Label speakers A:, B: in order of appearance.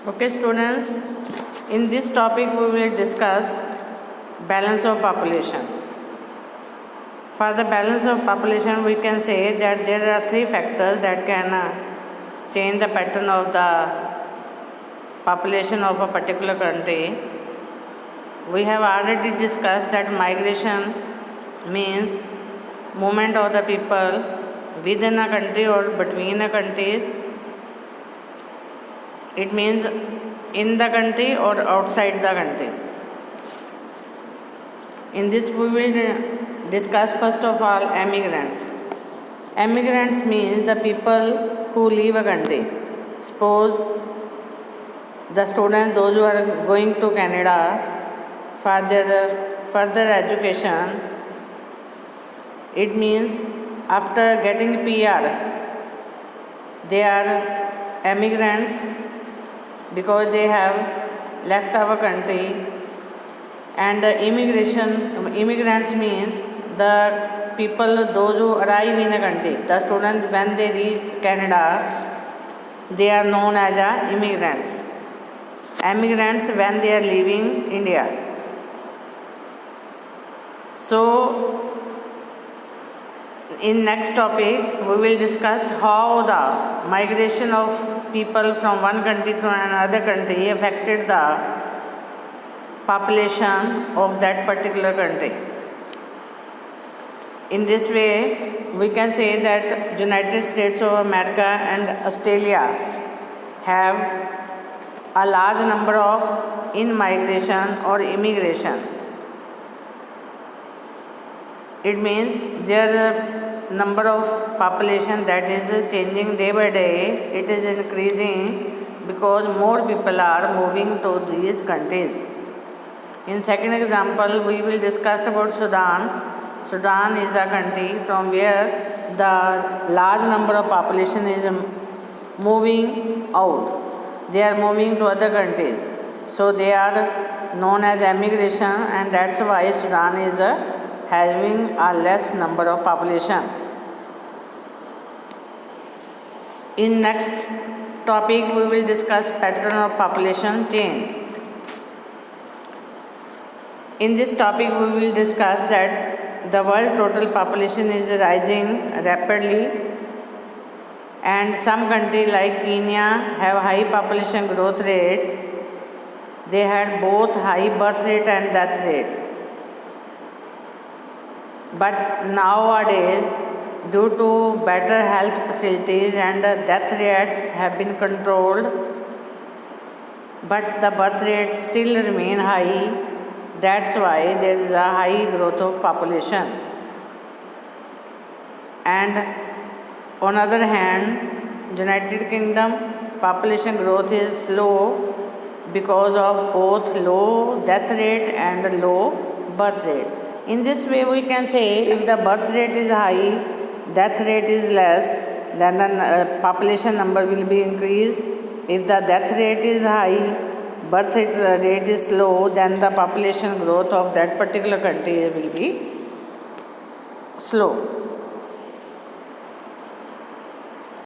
A: Okay, students, in this topic we will discuss balance of population. For the balance of population, we can say that there are three factors that can change the pattern of the population of a particular country. We have already discussed that migration means movement of the people within a country or between a country. It means in the country or outside the country. In this we will discuss first of all emigrants. Emigrants means the people who leave a country. Suppose the students, those who are going to Canada for their further education, it means after getting PR, they are emigrants because they have left our country. And immigrants means the people, those who arrive in a country. The students, when they reach Canada, they are known as immigrants. Emigrants when they are leaving India. So, in next topic, we will discuss how the migration of people from one country to another country affected the population of that particular country. In this way, we can say that United States of America and Australia have a large number of in-migration or immigration. It means their number of population that is changing day by day, it is increasing because more people are moving to these countries. In second example, we will discuss about Sudan. Sudan is a country from where the large number of population is moving out. They are moving to other countries. So they are known as emigration, and that's why Sudan is having a less number of population. In next topic, we will discuss pattern of population change. In this topic, we will discuss that the world total population is rising rapidly, and some countries like Kenya have high population growth rate. They had both high birth rate and death rate. But nowadays, due to better health facilities and death rates have been controlled, but the birth rate still remain high. That's why there is a high growth of population. And on other hand, United Kingdom population growth is slow because of both low death rate and low birth rate. In this way, we can say if the birth rate is high, death rate is less, then the population number will be increased. If the death rate is high, birth rate is slow, then the population growth of that particular country will be slow.